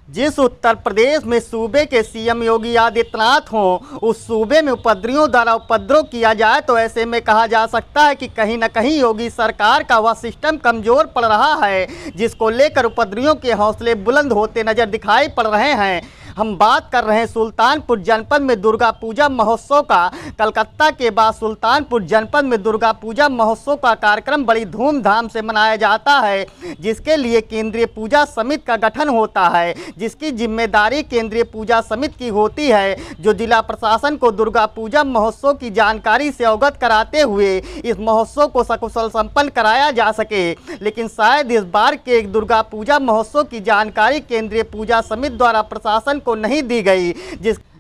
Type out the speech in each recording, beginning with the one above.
जिस उत्तर प्रदेश में सूबे के सीएम योगी आदित्यनाथ हों, उस सूबे में उपद्रवियों द्वारा उपद्रव किया जाए तो ऐसे में कहा जा सकता है कि कहीं न कहीं योगी सरकार का वह सिस्टम कमज़ोर पड़ रहा है, जिसको लेकर उपद्रवियों के हौसले बुलंद होते नजर दिखाई पड़ रहे हैं। हम बात कर रहे हैं सुल्तानपुर जनपद में दुर्गा पूजा महोत्सव का। कलकत्ता के बाद सुल्तानपुर जनपद में दुर्गा पूजा महोत्सव का कार्यक्रम बड़ी धूमधाम से मनाया जाता है, जिसके लिए केंद्रीय पूजा समिति का गठन होता है, जिसकी जिम्मेदारी केंद्रीय पूजा समिति की होती है, जो जिला प्रशासन को दुर्गा पूजा महोत्सव की जानकारी से अवगत कराते हुए इस महोत्सव को सकुशल संपन्न कराया जा सके। लेकिन शायद इस बार के एक दुर्गा पूजा महोत्सव की जानकारी केंद्रीय पूजा समिति द्वारा प्रशासन को नहीं दी गई,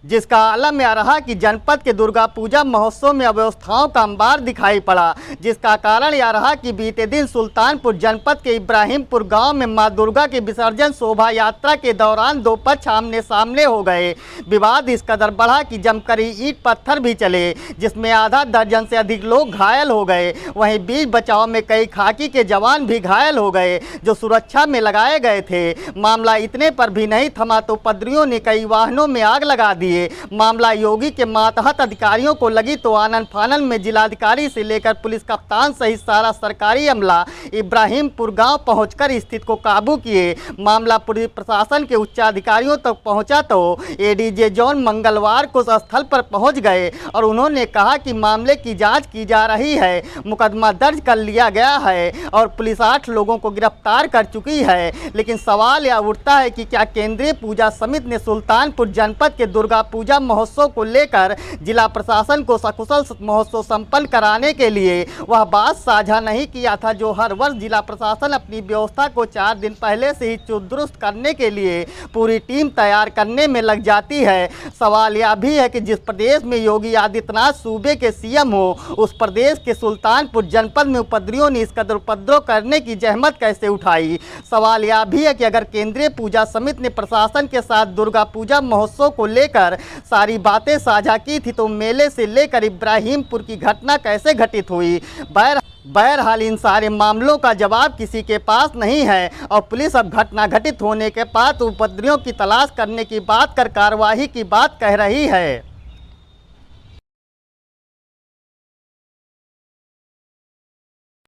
जिसका आलम यह रहा कि जनपद के दुर्गा पूजा महोत्सव में अव्यवस्थाओं का अंबार दिखाई पड़ा, जिसका कारण यह रहा कि बीते दिन सुल्तानपुर जनपद के इब्राहिमपुर गांव में मां दुर्गा के विसर्जन शोभा यात्रा के दौरान दो पक्ष आमने सामने हो गए। विवाद इस कदर बढ़ा कि जमकर ईंट पत्थर भी चले, जिसमें आधा दर्जन से अधिक लोग घायल हो गए। वहीं बीच बचाव में कई खाकी के जवान भी घायल हो गए, जो सुरक्षा में लगाए गए थे। मामला इतने पर भी नहीं थमा तो उपद्रवियों ने कई वाहनों में आग लगा दी। मामला योगी के मातहत अधिकारियों को लगी तो आनन फानन में जिलाधिकारी से लेकर पुलिस कप्तान सहित सारा सरकारी अमला इब्राहिमपुर गांव पहुंचकर स्थिति को काबू किए। मामला पुलिस प्रशासन के उच्चाधिकारियों तक पहुंचा तो एडीजे जॉन मंगलवार को स्थल पर पहुंच गए और उन्होंने कहा कि मामले की जांच की जा रही है, मुकदमा दर्ज कर लिया गया है और पुलिस 8 लोगों को गिरफ्तार कर चुकी है। लेकिन सवाल यह उठता है कि क्या केंद्रीय पूजा समिति ने सुल्तानपुर जनपद के दुर्गा पूजा महोत्सव को लेकर जिला प्रशासन को सकुशल महोत्सव संपन्न कराने के लिए वह बात साझा नहीं किया था, जो हर वर्ष जिला प्रशासन अपनी व्यवस्था को 4 दिन पहले से ही चुस्त दुरुस्त करने के लिए पूरी टीम तैयार करने में लग जाती है। सवाल यह भी है कि जिस प्रदेश में योगी आदित्यनाथ सूबे के सीएम हो, उस प्रदेश के सुल्तानपुर जनपद में उपद्रवियों ने इस कदर उपद्रव करने की जहमत कैसे उठाई। सवाल यह भी है कि अगर केंद्रीय पूजा समिति ने प्रशासन के साथ दुर्गा पूजा महोत्सव को लेकर सारी बातें साझा की थी तो मेले से लेकर इब्राहिमपुर की घटना कैसे घटित हुई। बहरहाल इन सारे मामलों का जवाब किसी के पास नहीं है और पुलिस अब घटना घटित होने के बाद उपद्रवियों की तलाश करने की बात कर कार्रवाई की बात कह रही है।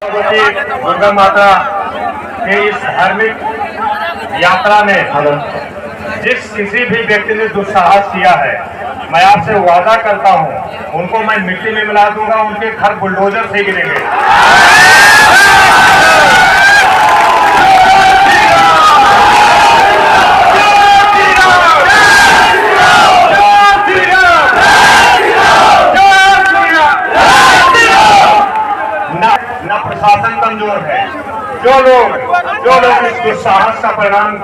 दुर्गा माता के इस धार्मिक यात्रा में जिस किसी भी व्यक्ति ने दुस्साहस किया है, मैं आपसे वादा करता हूं उनको मैं मिट्टी में मिला दूंगा, उनके घर बुलडोजर से गिरेंगे। न प्रशासन कमजोर है। जो लोग इस दुस्साहस का परिणाम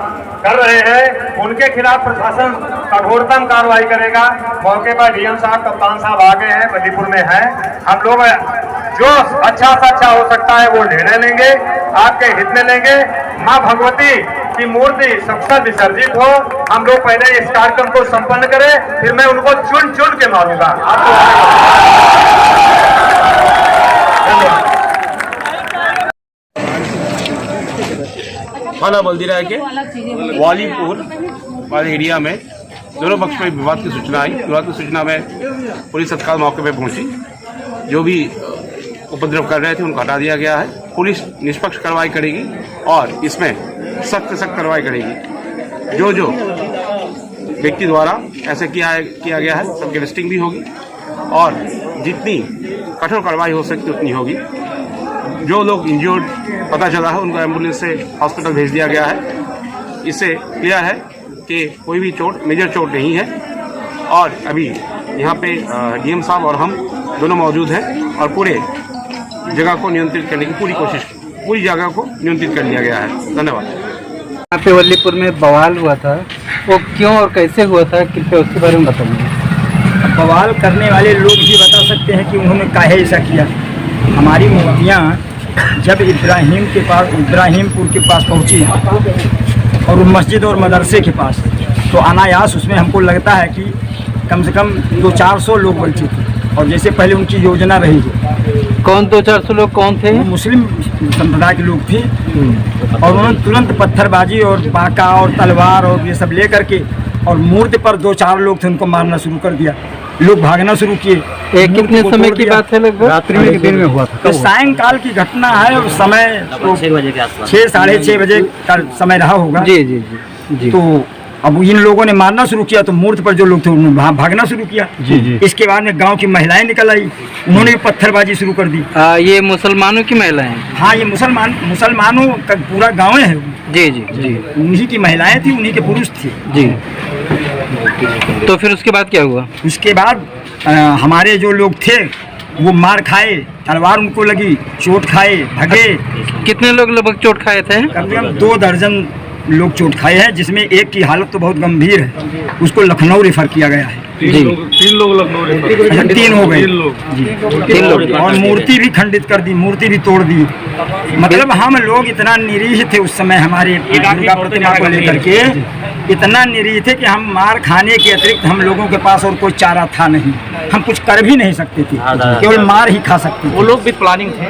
कर रहे हैं उनके खिलाफ प्रशासन कठोरतम कार्रवाई करेगा। मौके पर डीएम साहब, कप्तान साहब आ गए हैं, बल्लीपुर में हैं। हम लोग जो अच्छा से अच्छा हो सकता है वो निर्णय लेंगे, आपके हित में लेंगे। मां भगवती की मूर्ति सबसे विसर्जित हो। हम लोग पहले इस कार्यक्रम को संपन्न करें, फिर मैं उनको चुन चुन के मारूंगा। थाना बल्दिरा के वालीपुर वाले एरिया में दोनों पक्ष में विवाद की सूचना आई। विवाद की सूचना में पुलिस तत्काल मौके पर पहुंची। जो भी उपद्रव कर रहे थे उनको हटा दिया गया है। पुलिस निष्पक्ष कार्रवाई करेगी और इसमें सख्त कार्रवाई करेगी। जो व्यक्ति द्वारा ऐसे किया गया है सबकी लिस्टिंग भी होगी और जितनी कठोर कार्रवाई हो सकती उतनी होगी। जो लोग इंजर्ड पता चला है उनको एम्बुलेंस से हॉस्पिटल भेज दिया गया है। इससे क्लियर है कि कोई भी मेजर चोट नहीं है और अभी यहाँ पे डीएम साहब और हम दोनों मौजूद हैं और पूरे जगह को नियंत्रित करने की पूरी जगह को नियंत्रित कर लिया गया है। धन्यवाद। यहाँ पे वल्लीपुर में बवाल हुआ था, वो क्यों और कैसे हुआ था, कृपया उसके बारे में बताइए। बवाल करने वाले लोग ही बता सकते हैं कि उन्होंने काहे ऐसा किया। हमारी मूर्तियाँ जब इब्राहिमपुर के पास पहुँची और मस्जिद और मदरसे के पास, तो अनायास उसमें हमको लगता है कि कम से कम 200-400 लोग बचे थे और जैसे पहले उनकी योजना रही है कौन 200-400 लोग कौन थे? वो मुस्लिम संप्रदाय के लोग थे और उन्होंने तुरंत पत्थरबाजी और बाका और तलवार और ये सब ले करके और मूर्ति पर 2-4 लोग थे, उनको मारना शुरू कर दिया। लोग भागना शुरू किए। कितने समय की बात है लगभग? रात्रि में, दिन में हुआ था। तो सायंकाल की घटना है और समय 6 बजे के आसपास, 6-6:30 बजे का समय रहा होगा। जी जी जी। तो अब इन लोगों ने मारना शुरू किया तो मूर्ति पर जो लोग थे उन्होंने भागना शुरू किया। जी जी। इसके बाद में गांव की महिलाएं निकल आई, उन्होंने भी पत्थरबाजी शुरू कर दी। ये मुसलमानों की महिलाएं? हाँ, ये मुसलमानों का पूरा गांव है। जी जी जी। उन्हीं की महिलाएं थी, उन्हीं के पुरुष थे। जी। तो फिर उसके बाद क्या हुआ? उसके बाद हमारे जो लोग थे वो मार खाए, तलवार उनको लगी, चोट खाए, भगे। कितने लोग लगभग चोट खाए थे? कम से कम 2 दर्जन लोग चोट खाए हैं, जिसमें एक की हालत तो बहुत गंभीर है, उसको लखनऊ रेफर किया गया है। 3 लोग लखनऊ रेफर। 3 हो गए। 3 लोग। और मूर्ति भी खंडित कर दी, मूर्ति भी तोड़ दी। मतलब हम लोग इतना निरीह थे उस समय, हमारे दुर्गा प्रतिमा को लेकर के इतना निरीह थे कि हम मार खाने के अतिरिक्त हम लोगों के पास और कोई चारा था नहीं, हम कुछ कर भी नहीं सकते थे, केवल मार ही खा सकते थे। वो लोग भी प्लानिंग थे,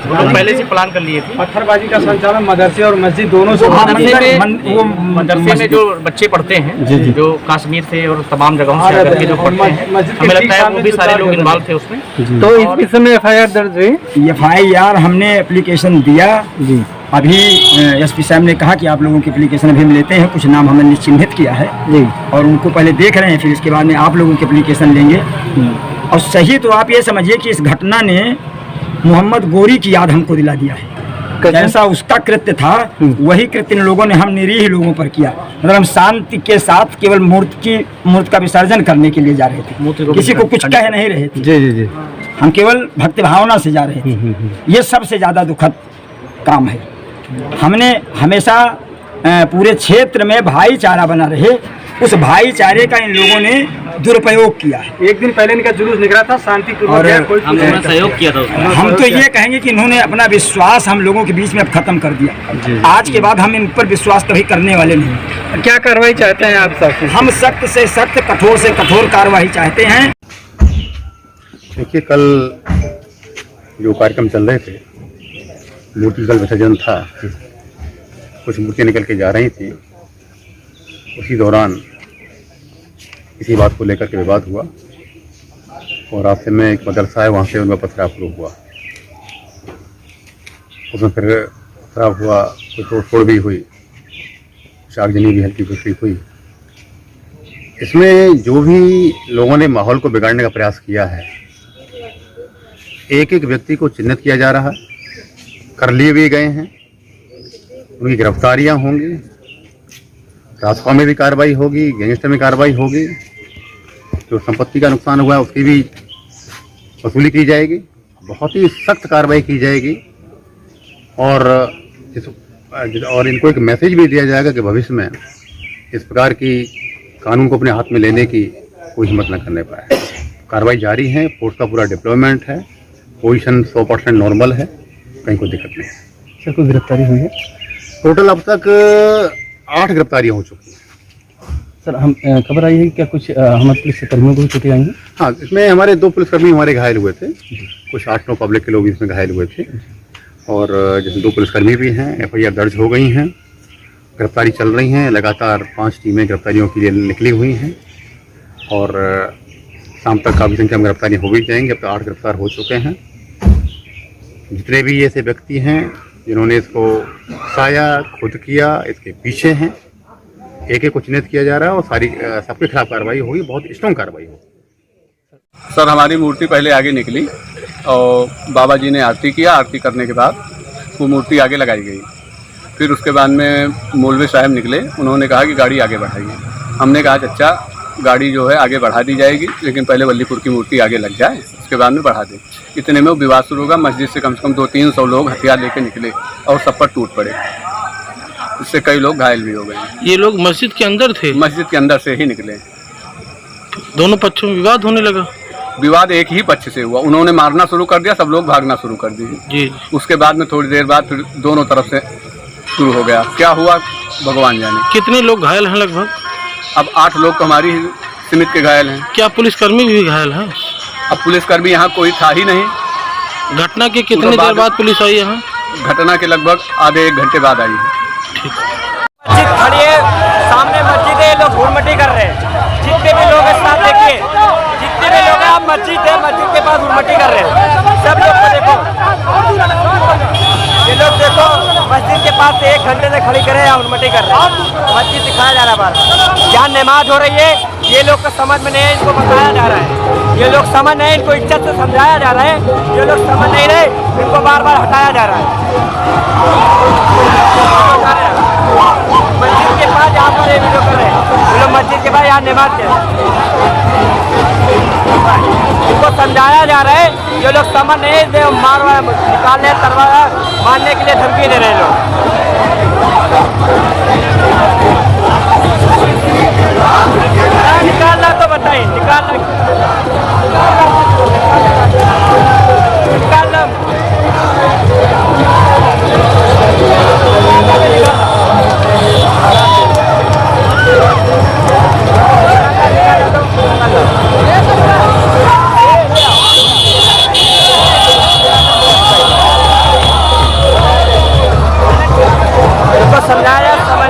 वो लोग पहले से प्लान कर लिए थे। पत्थरबाजी का संचालन मदरसे और मस्जिद दोनों से। मदरसे में जो बच्चे पढ़ते हैं, जो कश्मीर से और तमाम जगहों से आकर के जो पढ़ते हैं, हमें लगता है वो भी सारे लोग इन्वॉल्व थे उसमें। तो इस विषय में FIR दर्ज हुई? FIR हमने एप्लीकेशन दिया जी। अभी SP साहब ने कहा कि आप लोगों की एप्लीकेशन अभी हम लेते हैं, कुछ नाम हमने चिन्हित किया है जी, और उनको पहले देख रहे हैं, फिर इसके बाद में आप लोगों की एप्लीकेशन लेंगे। और सही तो आप ये समझिए कि इस घटना ने मोहम्मद गोरी की याद हमको दिला दिया है। जैसा उसका कृत्य था वही कृत्य इन लोगों ने हम निरीह लोगों पर किया। मतलब हम शांति के साथ केवल मूर्ति का विसर्जन करने के लिए जा रहे थे, किसी को कुछ कह नहीं रहे थे। जी जी जी। हम केवल भक्ति भावना से जा रहे थे। ये सबसे ज़्यादा दुखद काम है। हमने हमेशा पूरे क्षेत्र में भाईचारा बना रहे, उस भाईचारे का इन लोगों ने दुरुपयोग किया है। एक दिन पहले इनका जुलूस निकला था शांतिपूर्वक, और हमने सहयोग किया था उसमें। हम तो ये कहेंगे कि इन्होंने अपना विश्वास हम लोगों के बीच में अब खत्म कर दिया। आज के बाद हम इन पर विश्वास कभी करने वाले नहीं। क्या कार्रवाई चाहते हैं आप सब? हम सख्त से सख्त, कठोर से कठोर कार्रवाई चाहते हैं। देखिए, कल जो कार्यक्रम चल रहे थे, मूर्ति कल विसर्जन था, कुछ मूर्तियाँ निकल के जा रही थी, उसी दौरान इसी बात को लेकर के विवाद हुआ और रास्ते में एक मदरसा है, वहाँ से उनका पथराव हुआ। उसमें फिर पथराव हुआ, कुछ तोड़ भी हुई, कुछ आगजनी भी हल्की फुल्की हुई। इसमें जो भी लोगों ने माहौल को बिगाड़ने का प्रयास किया है, एक एक व्यक्ति को चिन्हित किया जा रहा है, कर लिए भी गए हैं, उनकी गिरफ्तारियां होंगी, राजपाल में भी कार्रवाई होगी, गैंगस्टर में कार्रवाई होगी, जो संपत्ति का नुकसान हुआ है उसकी भी वसूली की जाएगी, बहुत ही सख्त कार्रवाई की जाएगी। और इनको एक मैसेज भी दिया जाएगा कि भविष्य में इस प्रकार की कानून को अपने हाथ में लेने की कोई हिम्मत न करने पाए। कार्रवाई जारी है, फोर्स का पूरा डिप्लॉयमेंट है, पोजीशन 100% नॉर्मल है, कहीं कोई दिक्कत नहीं है। सर, कोई गिरफ्तारी हुई है? टोटल अब तक 8 गिरफ्तारियाँ हो चुकी हैं। सर, हम खबर आई है कि क्या कुछ हमारे पुलिस कर्मियों को भी चोटें आई हैं? हाँ, इसमें हमारे 2 पुलिसकर्मी हमारे घायल हुए थे, कुछ 8-9 पब्लिक के लोग इसमें घायल हुए थे, और जिसमें 2 पुलिसकर्मी भी हैं। FIR दर्ज हो गई हैं, गिरफ्तारी चल रही हैं, लगातार 5 टीमें गिरफ्तारियों के लिए निकली हुई हैं, और शाम तक काफ़ी संख्या में गिरफ्तारियाँ हो भी जाएंगी। अब तक 8 गिरफ्तार हो चुके हैं। जितने भी ऐसे व्यक्ति हैं जिन्होंने इसको साया खुद किया, इसके पीछे हैं, एक एक को चिन्हित किया जा रहा है और सबके खिलाफ कार्रवाई होगी, बहुत स्ट्रॉन्ग कार्रवाई होगी। सर, हमारी मूर्ति पहले आगे निकली और बाबा जी ने आरती किया। आरती करने के बाद वो मूर्ति आगे लगाई गई। फिर उसके बाद में मौलवी साहब निकले, उन्होंने कहा कि गाड़ी आगे बढ़ाइए। हमने कहा अच्छा, गाड़ी जो है आगे बढ़ा दी जाएगी, लेकिन पहले वल्लीपुर की मूर्ति आगे लग जाए, उसके बाद में बढ़ा दें। इतने में वो विवाद शुरू होगा। मस्जिद से कम 200-300 लोग हथियार लेके निकले और सब पर टूट पड़े, इससे कई लोग घायल भी हो गए। ये लोग मस्जिद के अंदर थे? मस्जिद के अंदर से ही निकले। दोनों पक्षों में विवाद होने लगा? विवाद एक ही पक्ष से हुआ, उन्होंने मारना शुरू कर दिया, सब लोग भागना शुरू कर दिए जी। उसके बाद में थोड़ी देर बाद फिर दोनों तरफ से शुरू हो गया। क्या हुआ भगवान जाने। कितने लोग घायल हैं लगभग? अब 8 लोग तो हमारी समिति के घायल हैं। क्या पुलिसकर्मी भी घायल हैं? अब पुलिसकर्मी यहाँ कोई था ही नहीं, घटना के कितनी देर बाद पुलिस आई यहाँ? घटना के लगभग आधे 1 घंटे बाद आई है। मस्जिद खड़ी है, सामने मस्जिद है, लोग घूरमटी कर रहे हैं। जितने भी लोग हैं साथ देखिए, जितने भी लोग हैं, आप मस्जिद है, मस्जिद के पास घूरमटी कर रहे हैं। सब लोग को देखो, ये लोग देखो मस्जिद के पास से 1 घंटे से खड़ी करे या घूरमटी कर रहे हैं। मस्जिद दिखाया जा रहा है बार, जहाँ नमाज हो रही है, ये लोग को समझ में नहीं है, इनको बताया जा रहा है। ये लोग समझ नहीं, इनको इज्जत से समझाया जा रहा है। ये लोग समझ नहीं रहे, इनको बार बार हटाया जा रहा है। मस्जिद के पास यहाँ पर ये वीडियो कर रहे हैं, ये लोग मस्जिद के पास यहाँ नमाज के, इनको समझाया जा रहा है। ये लोग समझ नहीं दे, मार निकालने तरवाया मारने के लिए धमकी दे रहे हैं लोग। निकालना तो बताइए, समझाया समझ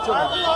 बच्चों का